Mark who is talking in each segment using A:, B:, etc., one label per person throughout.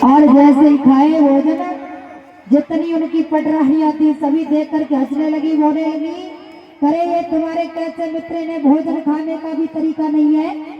A: और जैसे ही खाए भोजन, जितनी उनकी पटरानियां थी सभी देख करके हंसने लगी, बोलने लगी, करे ये तुम्हारे कैसे मित्र ने भोजन खाने का भी तरीका नहीं है।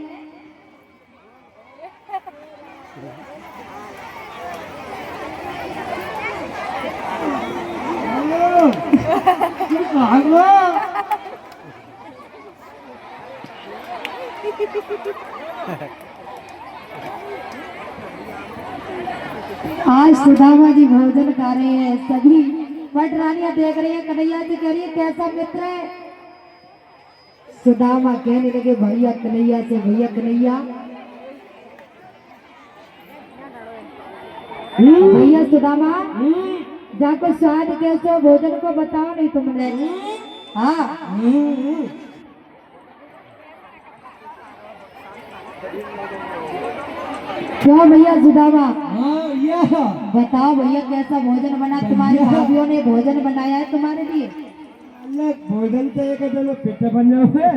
A: आज सुदामा जी भोजन खा रहे हैं, सभी पटरानियां देख रही है, कन्हैया जी कह रही है कैसा मित्र है। सुदामा कहने लगे भैया कन्हैया से, भैया कन्हैया, भैया सुदामा, जाको स्वाद कैसे भोजन को बताओ नहीं तुमने। हाँ क्यों भैया सुदामा, बताओ भैया कैसा भोजन बना, तुम्हारी भाभीियों ने भोजन बनाया है तुम्हारे लिए।
B: भोजन तो एक पेट बना है,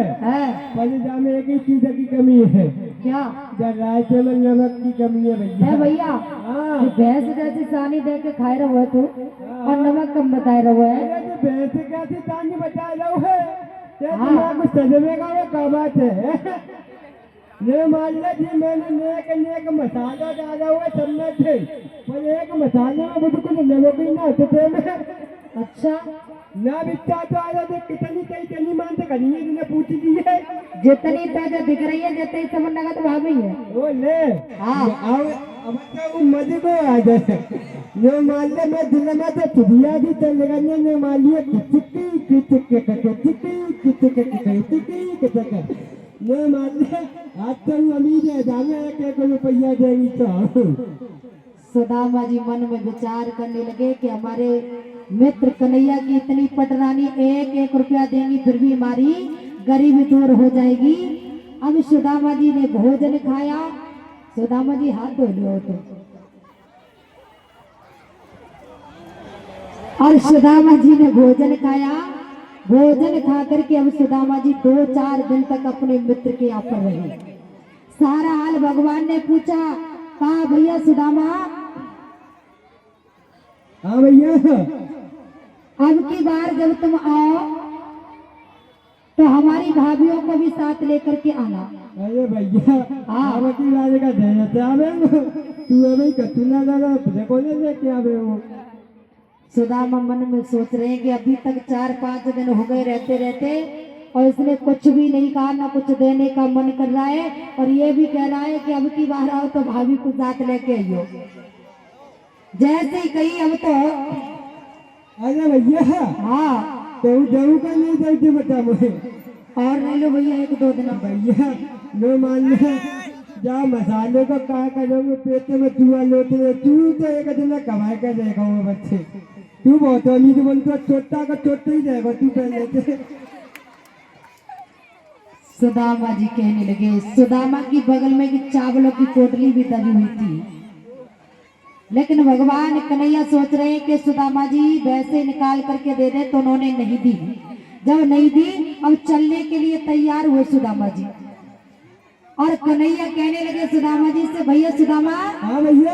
B: पर जामे एक ही चीज की कमी है।
A: क्या?
B: रायते में नमक की कमी है भैया।
A: भैया भैंस जैसी सानी दे के खाए रहो तू, और नमक कम बताए रहो है।
B: भैंस कैसी सानी बताए रहो है, कुछ सजने का वो क्या बात है। ये मान लो जी मैंने नेक मसाला डाला हुआ चम्मच है, पर एक मसाले में मुझे कुछ नमक ही ना होते में।
A: अच्छा
B: ना बिकता तो आया तो कितनी कहीं मानते कहीं है, पूछी दी है
A: जितनी ताजा दिख रही है, जितनी समझ लगा तो भाभी है।
B: वो ले अब तो मजे को आ जाए। ये मान ले मैं दिल में तो चुदिया भी चल लगाने ने मान लिया ये मान ले आज तो अमीर है, जाने एक रुपया देगी तो।
A: सुदामा जी मन में विचार करने लगे कि हमारे मित्र कन्हैया की इतनी पटरानी एक एक रुपया देंगी फिर भी हमारी गरीबी दूर हो जाएगी। अब सुदामा जी ने भोजन खाया, सुदामा जी हाथ धो लियो तो, और सुदामा जी ने भोजन खाया। भोजन खा करके अब सुदामा जी 2-4 दिन तक अपने मित्र के यहाँ पर रहे। सारा हाल भगवान ने पूछा, कहा भैया सुदामा,
B: हाँ भैया,
A: अब की बार जब तुम आओ तो हमारी भाभीियों को भी साथ लेकर के आना।
B: अरे भैया अब की बार का तू अभी कतुना लगा देखो लेके आवे हो।
A: सुदामा मन में सोच रहे हैं कि अभी तक 4-5 दिन हो गए रहते रहते, और इसने कुछ भी नहीं कहा, ना कुछ देने का मन कर रहा है, और ये भी कह रहा है कि अब की बार आओ तो भाभी को साथ लेके आइयो। जैसे ही कही अब तो,
B: अरे भैया
A: हाँ
B: तो जरूर का नहीं देते बता मुझे,
A: और नहीं लो भैया 1-2 दिन।
B: भैया लो मान ले जा मसाले को क्या करोगे, पेट में चूहा लोटे, तू तो एक दिन कमाए कर देगा वो बच्चे, तू बहुत अमीर बन तो छोटा का छोटा ही जाएगा तू पहले से।
A: सुदामा जी कहने लगे, सुदामा की बगल में की चावलों की पोटली भी दबी हुई थी, लेकिन भगवान कन्हैया सोच रहे हैं कि सुदामा जी वैसे निकाल करके दे दे, तो उन्होंने नहीं दी। जब नहीं दी, अब चलने के लिए तैयार हुए सुदामा जी, और कन्हैया कहने लगे सुदामा जी से, भैया सुदामा,
B: हाँ भैया,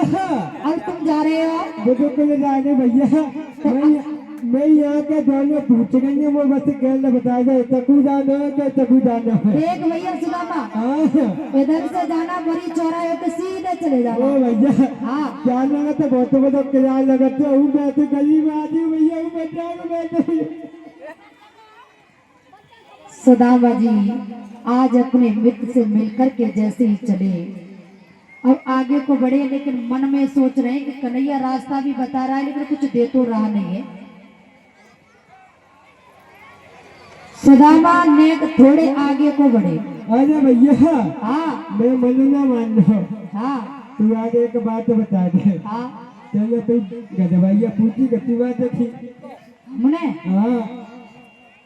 A: अब तुम जा रहे हो?
B: बुजुर्ग को ले जाने भैया, मैं यहाँ के दोनों पूछ गई वो बस कहने बता दे चकू जाना है क्या चकू जाना है।
A: देख भैया सुदामा, इधर से जाना, बड़ी चौराहे पे सीधे चले जाना।
B: ओ भैया
A: हाँ
B: क्या लगा तो बहुत किराया लगाते हूँ, मैं तो गरीब आदमी भैया हूँ, मैं
A: सुदामा जी आज अपने मित्र से मिलकर के जैसे ही चले, अब आगे को बढ़े, लेकिन मन में सोच रहे हैं कि कन्हैया रास्ता भी बता रहा है लेकिन कुछ दे तो रहा नहीं है। सुदामा ने थोड़े आगे को बढ़े।
B: अरे भैया
A: हाँ
B: मैं मन ना मान लो,
A: हाँ
B: तू आज एक बात बता दे।
A: हाँ
B: चलो भाई गधवाइया पूछी गति बात थी
A: मुने,
B: हाँ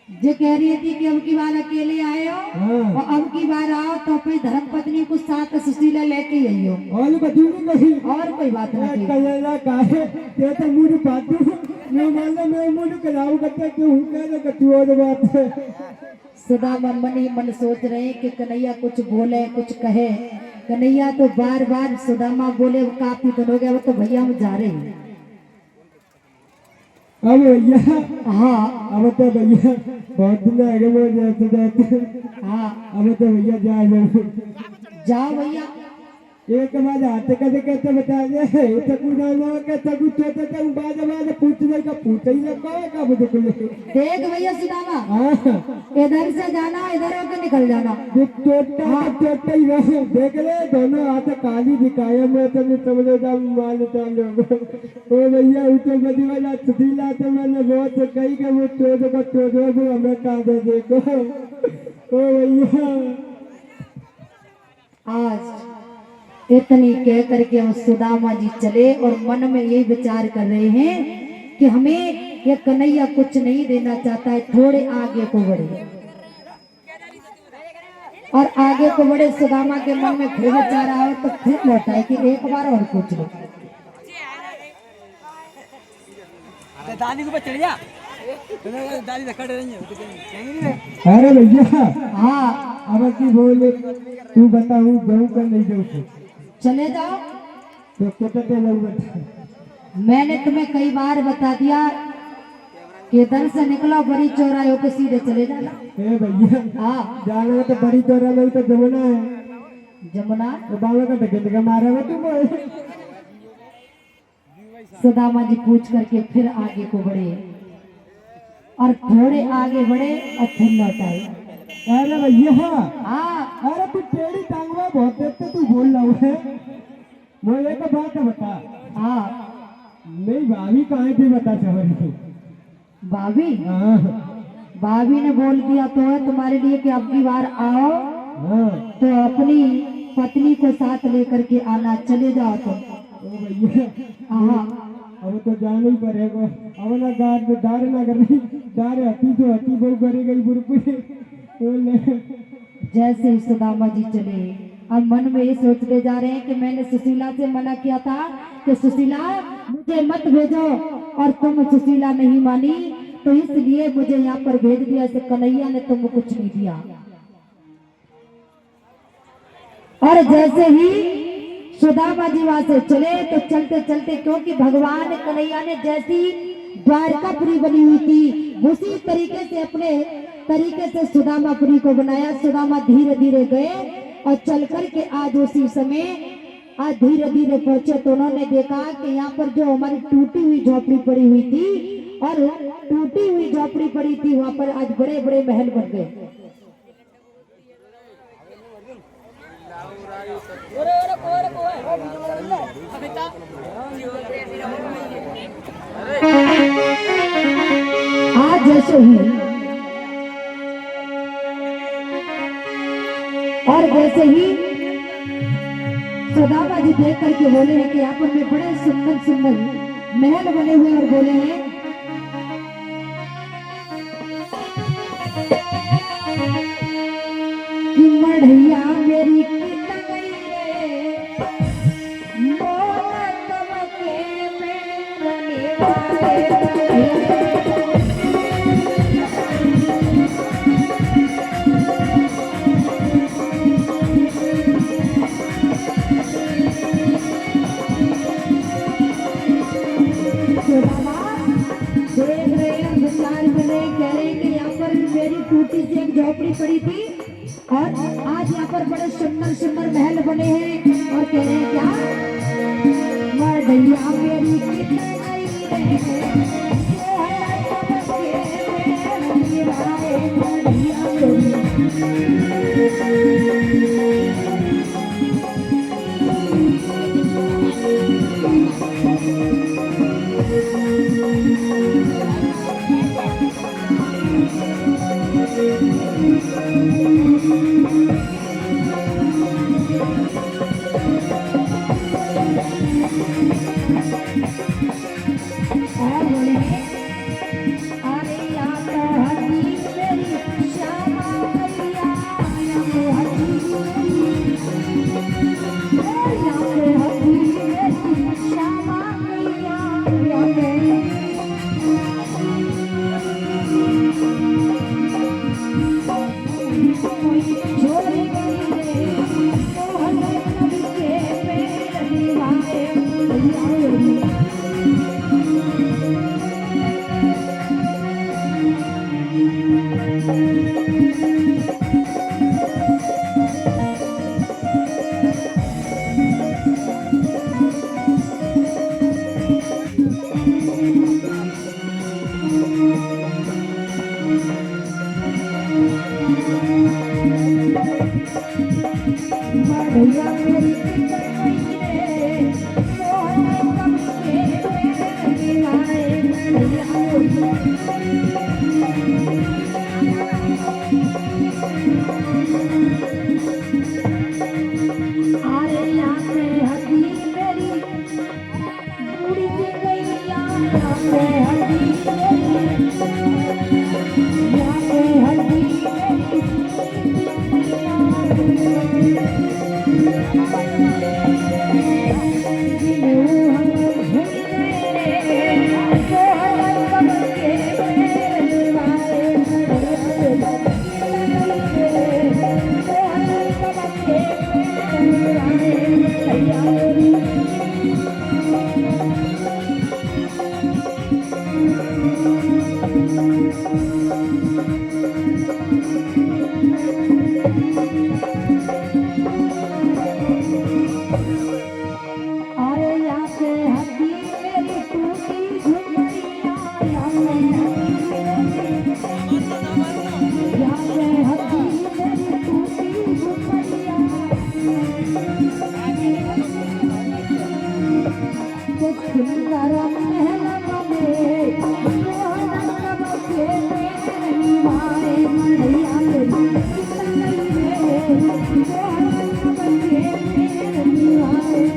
A: जो कह रही थी कि अब की बार अकेले आए हो,
B: हाँ।
A: और अब की बार आओ तो अपनी धर्म पत्नी को साथ सुशीला लेके आइयो,
B: और बतूनी कहीं
A: और कोई बात नहीं।
B: कलेला काहे ते तो मुझे पातू मैं मान लो मैं मुझे कलाऊ करता क्यों कह रहा कतू और बात है।
A: सुदामा मन ही मन सोच रहे हैं कि कन्हैया कुछ बोले कुछ कहे, कन्हैया तो बार बार सुदामा बोले काफी दिन हो गया, वो तो भैया हम जा रहे हैं।
B: अब भैया
A: हाँ
B: अब तो भैया बहुत दिन आगे वो जाते जाते
A: हाँ
B: अब तो भैया जा जाओ
A: जाओ भैया।
B: एक बार आते कहते कहते बता दे तकू जानो के तकू चोते तक बाद बाद पूछने का पूछ ही लगा का मुझे कुल
A: देख भैया सुदामा,
B: हां
A: इधर से जाना, इधर होकर निकल जाना।
B: चोटा ही रहो देख ले दोनों हाथ काली दिखाया मैं तो नहीं समझो जा मान चालो ओ भैया उठो बदी वाला छुट्टी लाते मैंने बहुत कही के वो चोदो वो हमें का दे देखो ओ भैया।
A: आज इतनी कह करके हम सुदामा जी चले और मन में यही विचार कर रहे हैं कि हमें ये कन्हैया कुछ नहीं देना चाहता है, थोड़े आगे को बढ़े। और आगे को बढ़े सुदामा के मन में फिर विचार आया तो फिर लौटा है कि एक बार और पूछ लो।
C: दादी के ऊपर चढ़ जा, दादी धक्का दे रही है।
B: अरे भैया
A: हाँ
B: अब की बोले तू बताऊं जाऊं का नहीं जाऊं
A: चले जाओ।
B: तो कहते लोग बता
A: मैंने तुम्हें कई बार बता दिया कि इधर से निकलो, बड़ी चौराहे होकर सीधे चले जाना।
B: ए भैया
A: हाँ
B: जाना तो बड़ी चौरा में तो जमुना है,
A: जमुना।
B: तो बाबा का टिकट का मारा है तुम
A: सुदामा जी पूछ करके फिर आगे को बढ़े और थोड़े आगे बढ़े और फिर लौट आए।
B: अरे भैया
A: हाँ
B: अरे तू टेढ़ी टांगवा बहुत देखते तू बोल रहा है मुझे एक बात बता
A: हाँ
B: मेरी भाभी कहाँ थी बता सवरी
A: भाभी,
B: हाँ
A: भाभी ने बोल दिया तो है तुम्हारे लिए कि अब की बार आओ
B: हाँ
A: तो अपनी पत्नी को साथ लेकर के आना, चले जाओ तुम।
B: ओ भैया
A: हाँ
B: अब तो जाना ही पड़ेगा अब ना दार ना करनी दार हती जो हती बहु करे गई बुरपुरी
A: जैसे ही सुदामा जी चले अब मन में ये सोचते जा रहे हैं कि मैंने सुशीला से मना किया था कि सुशीला मुझे मत भेजो और तुम सुशीला नहीं मानी तो इसलिए मुझे यहाँ पर भेज दिया। ऐसे कन्हैया ने तुमको कुछ नहीं दिया। और जैसे ही सुदामा जी वहां से चले तो चलते चलते, क्योंकि भगवान कन्हैया ने जैसी द्वारकापुरी बनी हुई थी उसी तरीके से अपने तरीके से सुदामापुरी को बनाया। सुदामा धीरे धीरे गए और चल करके आज उसी समय आज धीरे धीरे पहुंचे तो उन्होंने देखा कि यहाँ पर जो हमारी टूटी हुई झोपड़ी पड़ी हुई थी और टूटी हुई झोपड़ी पड़ी थी वहां पर आज बड़े बड़े महल बन गए। आज जैसे ही और जैसे ही सुदामा जी देख करके बोले हैं कि यहाँ पर में बड़े सुंदर सुंदर महल बने हुए और बोले हैं कि मढ़ैया मेरी कितना गई रे मोर तमके में रने वाले। देख रहे हैं विचार कर रहे हैं, कह रहे हैं कि यहाँ पर मेरी टूटी सी एक झोपड़ी पड़ी थी और आज यहाँ पर बड़े सुंदर सुंदर महल बने हैं और कह रहे हैं क्या मढ़ैया मेरी कितने गई मेरी कोई रे मोहन कब के मेरे दीवाए अरे यहाँ पे हदी मेरी बूढ़ी सी गैया यहाँ पे हदी मेरी यहाँ पे हदी मेरी अरे यहाँ पे हदी मेरी टूटी झुमरिया यहाँ पे हदी मेरी टूटी झुमरिया तो सुंदर महल में मोहन कब के मेरे दीवाए मड़ैया मेरी मोहन कब के मेरे दीवाए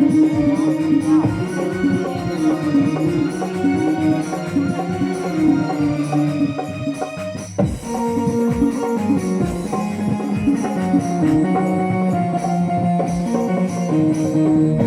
B: Thank you.